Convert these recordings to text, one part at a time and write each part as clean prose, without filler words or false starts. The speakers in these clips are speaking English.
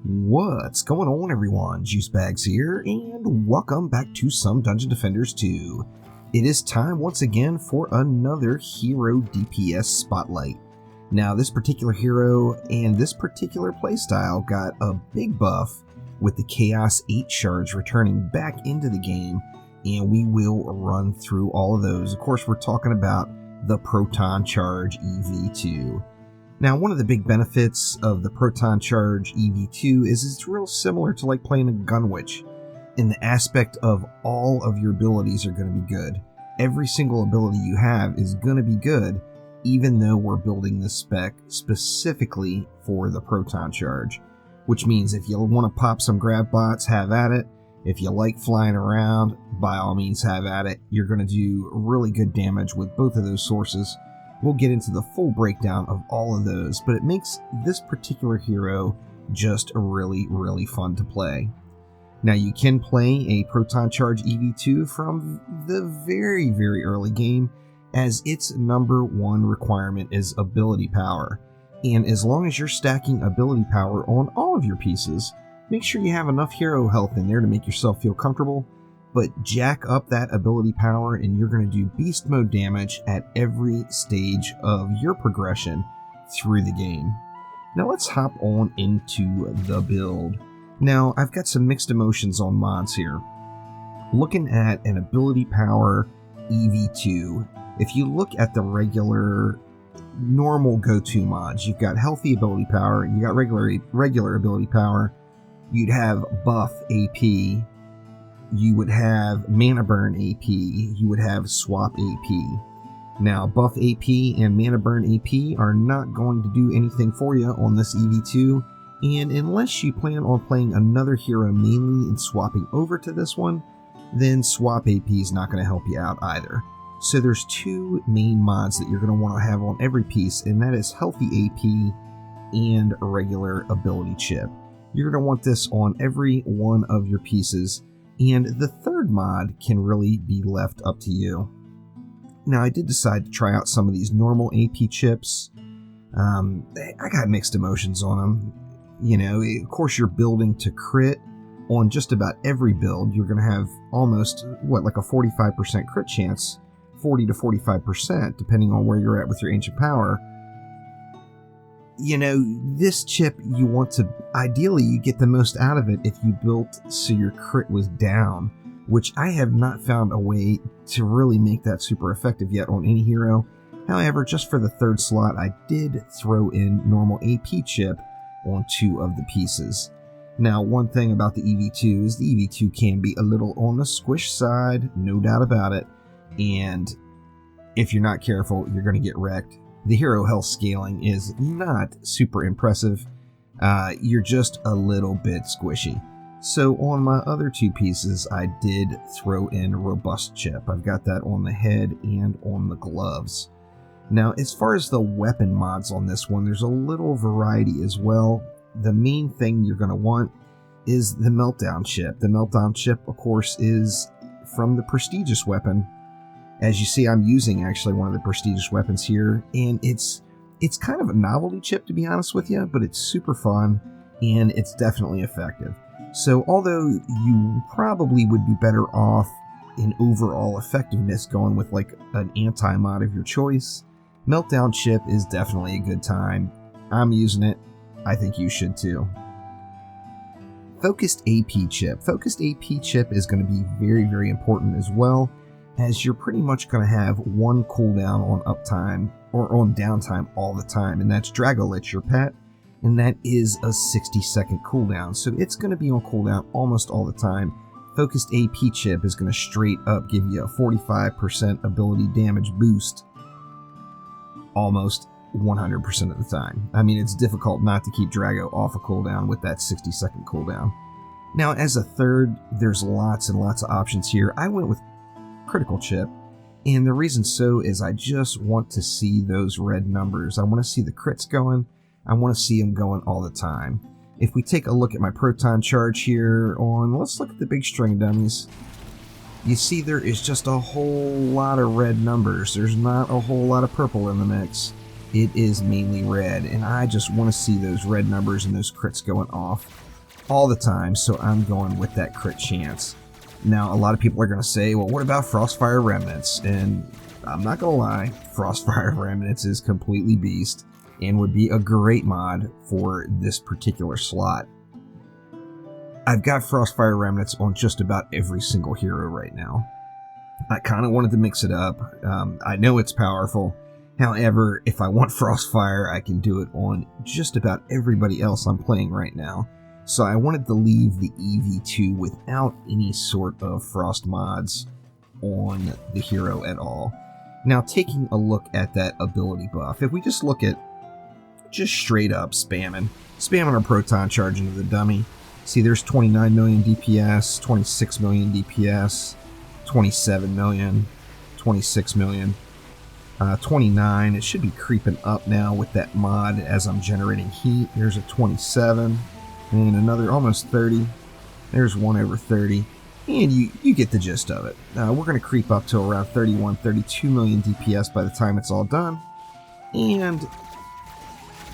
What's going on, everyone? Juicebags here, and welcome back to some Dungeon Defenders 2. It is time once again for another hero DPS spotlight. Now, this particular hero and this particular playstyle got a big buff with the Chaos 8 Shards returning back into the game, and we will run through all of those. Of course, we're talking about the Proton Charge EV2. Now, one of the big benefits of the Proton Charge EV2 is it's real similar to like playing a gun witch, in the aspect of all of your abilities are going to be good. Every single ability you have is going to be good, even though we're building this spec specifically for the Proton Charge. Which means if you want to pop some grab bots, have at it. If you like flying around, by all means have at it. You're going to do really good damage with both of those sources. We'll get into the full breakdown of all of those, but it makes this particular hero just really, really fun to play. Now, you can play a Proton Charge EV2 from the very, very early game, as its #1 requirement is ability power. And as long as you're stacking ability power on all of your pieces, make sure you have enough hero health in there to make yourself feel comfortable, but jack up that ability power and you're going to do beast mode damage at every stage of your progression through the game. Now let's hop on into the build. Now, I've got some mixed emotions on mods here. Looking at an ability power EV2, if you look at the regular normal go-to mods, you've got healthy ability power, you got regular ability power, you'd have buff AP, you would have mana burn AP, you would have swap AP. Now, buff AP and mana burn AP are not going to do anything for you on this EV2, and unless you plan on playing another hero mainly and swapping over to this one, then swap AP is not going to help you out either. So there's two main mods that you're going to want to have on every piece, and that is healthy AP and a regular ability chip. You're going to want this on every one of your pieces, and the third mod can really be left up to you. Now, I did decide to try out some of these normal AP chips. I got mixed emotions on them. You know, of course, you're building to crit on just about every build. You're going to have almost, like a 45% crit chance, 40 to 45%, depending on where you're at with your ancient power. You know, this chip, you want to, ideally, you get the most out of it if you built so your crit was down, which I have not found a way to really make that super effective yet on any hero. However, just for the third slot, I did throw in normal AP chip on 2 of the pieces. Now, one thing about the EV2 is the EV2 can be a little on the squish side, no doubt about it, and if you're not careful, you're going to get wrecked. The hero health scaling is not super impressive. You're just a little bit squishy. So on my other 2 pieces, I did throw in robust chip. I've got that on the head and on the gloves. Now, as far as the weapon mods on this one, there's a little variety as well. The main thing you're going to want is the meltdown chip. The meltdown chip, of course, is from the prestigious weapon. As you see, I'm using actually one of the prestigious weapons here, and it's kind of a novelty chip, to be honest with you, but it's super fun, and it's definitely effective. So although you probably would be better off in overall effectiveness going with like an anti-mod of your choice, Meltdown chip is definitely a good time. I'm using it. I think you should too. Focused AP chip. Focused AP chip is going to be very, very important as well, as you're pretty much going to have one cooldown on uptime or on downtime all the time, and that's Dragolich, your pet, and that is a 60-second cooldown, so it's going to be on cooldown almost all the time. Focused AP chip is going to straight up give you a 45% ability damage boost almost 100% of the time. I mean, it's difficult not to keep Drago off a cooldown with that 60-second cooldown. Now, as a third, there's lots and lots of options here. I went with critical chip, and the reason so is I just want to see those red numbers. I want to see the crits going. I want to see them going all the time. If we take a look at my Proton Charge here let's look at the big string of dummies. You see there is just a whole lot of red numbers. There's not a whole lot of purple in the mix. It is mainly red, and I just want to see those red numbers and those crits going off. all the time, so I'm going with that crit chance. Now, a lot of people are going to say, well, what about Frostfire Remnants? And I'm not going to lie, Frostfire Remnants is completely beast and would be a great mod for this particular slot. I've got Frostfire Remnants on just about every single hero right now. I kind of wanted to mix it up. I know it's powerful. However, if I want Frostfire, I can do it on just about everybody else I'm playing right now. So I wanted to leave the EV2 without any sort of frost mods on the hero at all. Now, taking a look at that ability buff, if we just look at just straight up spamming our Proton charge into the dummy. See, there's 29 million DPS, 26 million DPS, 27 million, 26 million, 29. It should be creeping up now with that mod as I'm generating heat. There's a 27, and another almost 30. There's one over 30. And you get the gist of it. We're going to creep up to around 31, 32 million DPS by the time it's all done. And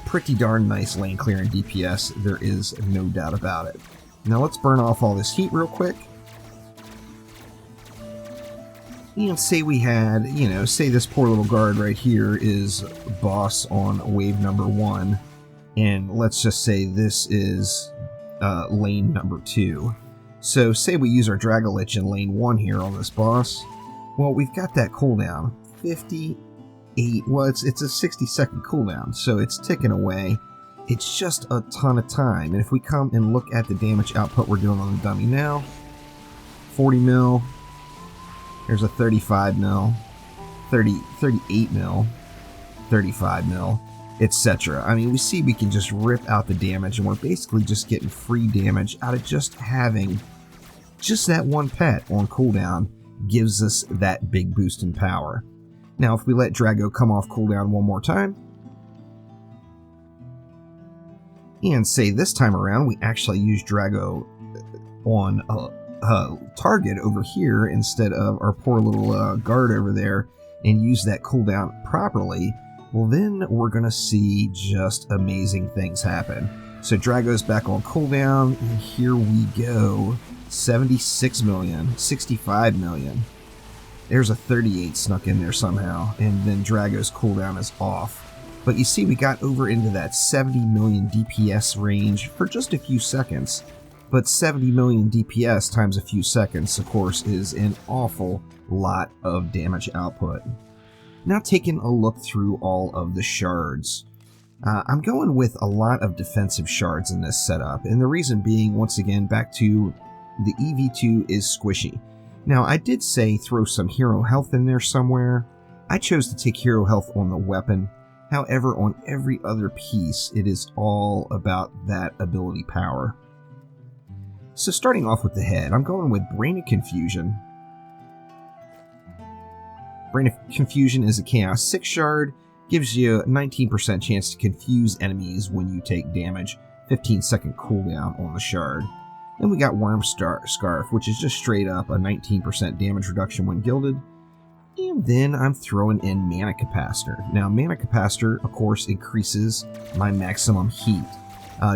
pretty darn nice lane clearing DPS, there is no doubt about it. Now let's burn off all this heat real quick. And say we had, say this poor little guard right here is boss on wave number 1. And let's just say this is lane number 2. So say we use our Dragolich in lane 1 here on this boss. Well, we've got that cooldown, 58, well it's a 60-second cooldown, so it's ticking away. It's just a ton of time, and if we come and look at the damage output we're doing on the dummy now, 40 mil, there's a 35 mil, 38 mil, 35 mil, etc. I mean, we see we can just rip out the damage, and we're basically just getting free damage out of just having just that one pet on cooldown gives us that big boost in power. Now, if we let Drago come off cooldown one more time, and say this time around we actually use Drago on a target over here instead of our poor little guard over there, and use that cooldown properly, well then we're going to see just amazing things happen. So Drago's back on cooldown, and here we go. 76 million, 65 million. There's a 38 snuck in there somehow, and then Drago's cooldown is off. But you see we got over into that 70 million DPS range for just a few seconds. But 70 million DPS times a few seconds, of course, is an awful lot of damage output. Now taking a look through all of the shards. I'm going with a lot of defensive shards in this setup, and the reason being, once again, back to the EV2 is squishy. Now, I did say throw some hero health in there somewhere. I chose to take hero health on the weapon. However, on every other piece, it is all about that ability power. So starting off with the head, I'm going with Brain of Confusion. Brain of Confusion is a Chaos 6 shard, gives you a 19% chance to confuse enemies when you take damage, 15-second cooldown on the shard. Then we got Worm Scarf, which is just straight up a 19% damage reduction when gilded. And then I'm throwing in Mana Capacitor. Now, Mana Capacitor, of course, increases my maximum heat.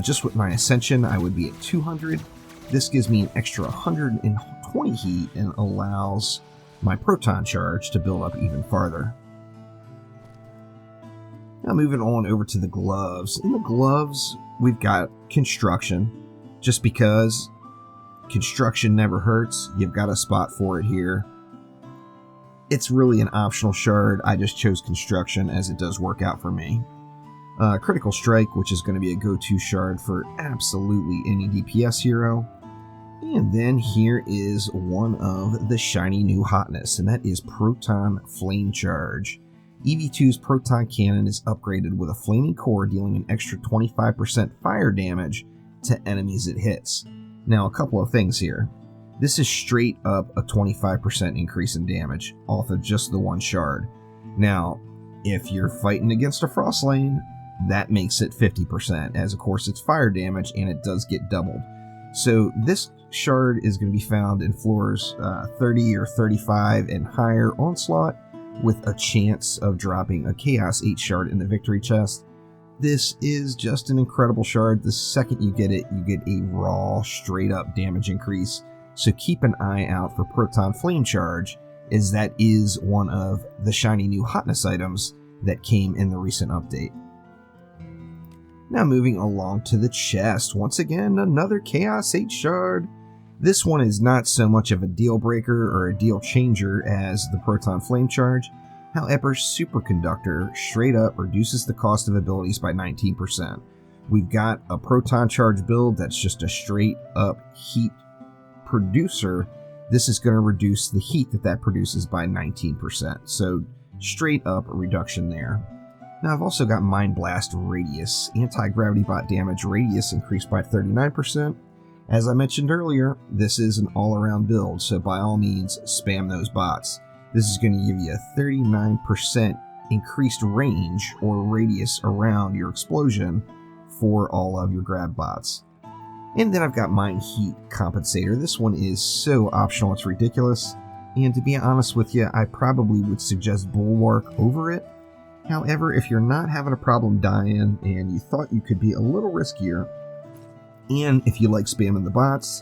Just with my Ascension, I would be at 200. This gives me an extra 120 heat and allows my Proton charge to build up even farther. Now moving on over to the gloves. In the gloves, we've got Construction. Just because Construction never hurts, you've got a spot for it here. It's really an optional shard. I just chose Construction as it does work out for me. Critical Strike, which is going to be a go-to shard for absolutely any DPS hero. And then here is one of the shiny new hotness, and that is Proton Flame Charge. EV2's Proton Cannon is upgraded with a flaming core dealing an extra 25% fire damage to enemies it hits. Now, a couple of things here. This is straight up a 25% increase in damage off of just the one shard. Now, if you're fighting against a frost lane, that makes it 50%, as of course it's fire damage and it does get doubled. So this shard is going to be found in floors 30 or 35 and higher onslaught, with a chance of dropping a Chaos 8 shard in the victory chest. This is just an incredible shard. The second you get it, you get a raw, straight-up damage increase. So keep an eye out for Proton Flame Charge, as that is one of the shiny new hotness items that came in the recent update. Now moving along to the chest, once again another Chaos 8 shard. This one is not so much of a deal breaker or a deal changer as the Proton Flame Charge. However, Superconductor straight up reduces the cost of abilities by 19%. We've got a Proton Charge build that's just a straight up heat producer. This is going to reduce the heat that produces by 19%. So straight up a reduction there. Now I've also got Mind Blast Radius. Anti-gravity bot damage radius increased by 39%. As I mentioned earlier, this is an all-around build, so by all means spam those bots. This is going to give you a 39% increased range or radius around your explosion for all of your grab bots. And then I've got Mind Heat Compensator. This one is so optional it's ridiculous, and to be honest with you, I probably would suggest Bulwark over it. However, if you're not having a problem dying and you thought you could be a little riskier, and if you like spamming the bots,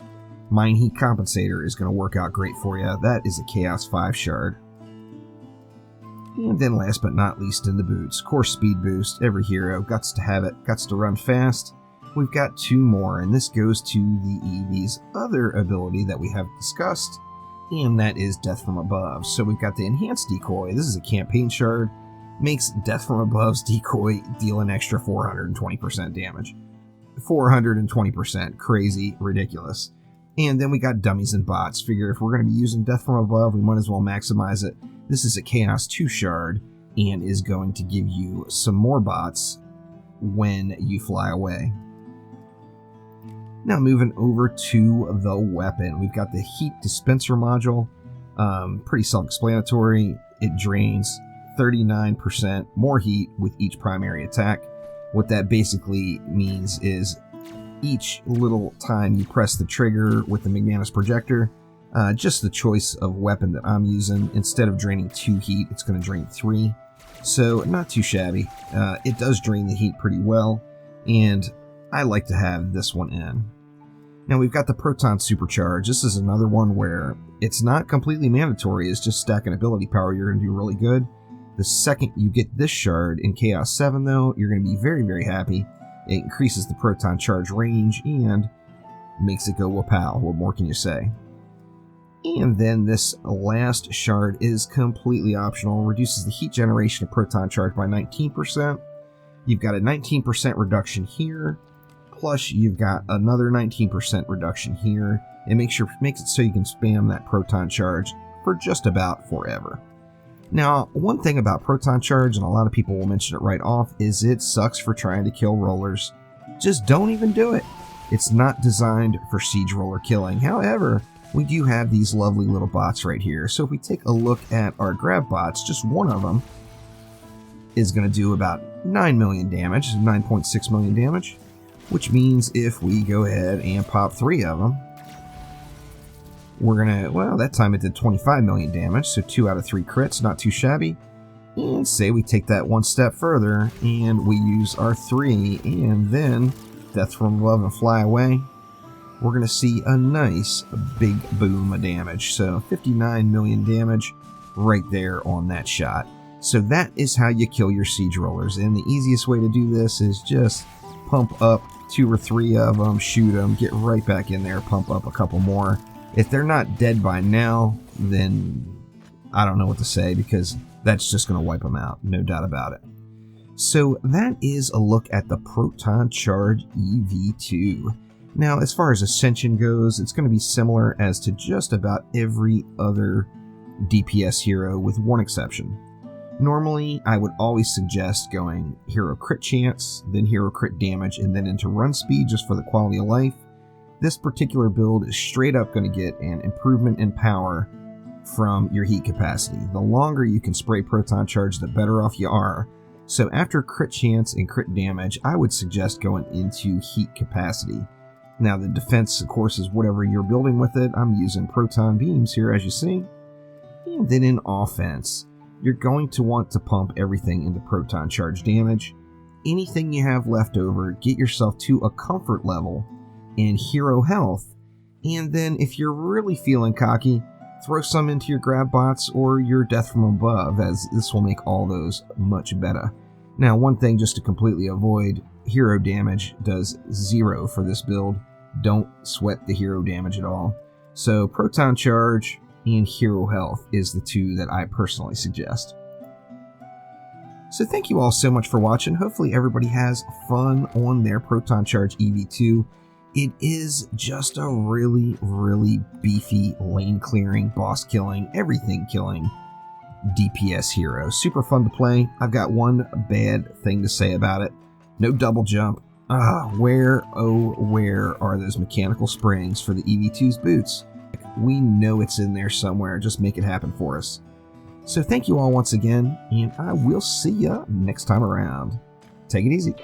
Mind Heat Compensator is going to work out great for you. That is a Chaos 5 shard. And then last but not least in the boots, Core Speed Boost. Every hero guts to have it, guts to run fast. We've got two more, and this goes to the EV's other ability that we have discussed, and that is Death from Above. So we've got the Enhanced Decoy. This is a campaign shard. Makes Death from Above's decoy deal an extra 420% damage. 420%. Crazy. Ridiculous. And then we got Dummies and Bots. Figure if we're going to be using Death from Above, we might as well maximize it. This is a Chaos 2 shard and is going to give you some more bots when you fly away. Now moving over to the weapon. We've got the Heat Dispenser module. Pretty self-explanatory. It drains 39% more heat with each primary attack. What that basically means is each little time you press the trigger with the Magnanimous Projector, just the choice of weapon that I'm using, instead of draining 2 heat, it's going to drain 3. So not too shabby. It does drain the heat pretty well, and I like to have this one in. Now we've got the Proton Supercharge. This is another one where it's not completely mandatory. It's just stacking ability power. You're going to do really good. The second you get this shard in Chaos 7, though, you're going to be very, very happy. It increases the Proton Charge range and makes it go wapow. What more can you say? And then this last shard is completely optional. Reduces the heat generation of Proton Charge by 19%. You've got a 19% reduction here. Plus, you've got another 19% reduction here. It makes it so you can spam that Proton Charge for just about forever. Now, one thing about Proton Charge, and a lot of people will mention it right off, is it sucks for trying to kill rollers. Just don't even do it. It's not designed for siege roller killing. However, we do have these lovely little bots right here. So if we take a look at our grab bots, just one of them is going to do about 9 million damage, 9.6 million damage, which means if we go ahead and pop 3 of them, we're going to, well, that time it did 25 million damage, so 2 out of 3 crits, not too shabby. And say we take that one step further, and we use our 3, and then Death from Above and fly away, we're going to see a nice big boom of damage. So 59 million damage right there on that shot. So that is how you kill your siege rollers, and the easiest way to do this is just pump up 2 or 3 of them, shoot them, get right back in there, pump up a couple more. If they're not dead by now, then I don't know what to say, because that's just going to wipe them out, no doubt about it. So that is a look at the Proton Charge EV2. Now, as far as Ascension goes, it's going to be similar as to just about every other DPS hero, with one exception. Normally, I would always suggest going hero crit chance, then hero crit damage, and then into run speed just for the quality of life. This particular build is straight up going to get an improvement in power from your heat capacity. The longer you can spray Proton Charge, the better off you are. So after crit chance and crit damage, I would suggest going into heat capacity. Now the defense, of course, is whatever you're building with it. I'm using Proton Beams here, as you see. And then in offense, you're going to want to pump everything into Proton Charge damage. anything you have left over, get yourself to a comfort level in hero health, and then if you're really feeling cocky, throw some into your grab bots or your death from above, as this will make all those much better. Now, one thing just to completely avoid, hero damage does 0 for this build. Don't sweat the hero damage at all. So Proton Charge and Hero Health is the two that I personally suggest. So thank you all so much for watching. Hopefully everybody has fun on their Proton Charge EV2. It is just a really, really beefy lane clearing, boss killing, everything killing DPS hero. Super fun to play. I've got one bad thing to say about it. No double jump. Where, oh, where are those mechanical springs for the EV2's boots? We know it's in there somewhere. Just make it happen for us. So thank you all once again, and I will see ya next time around. Take it easy.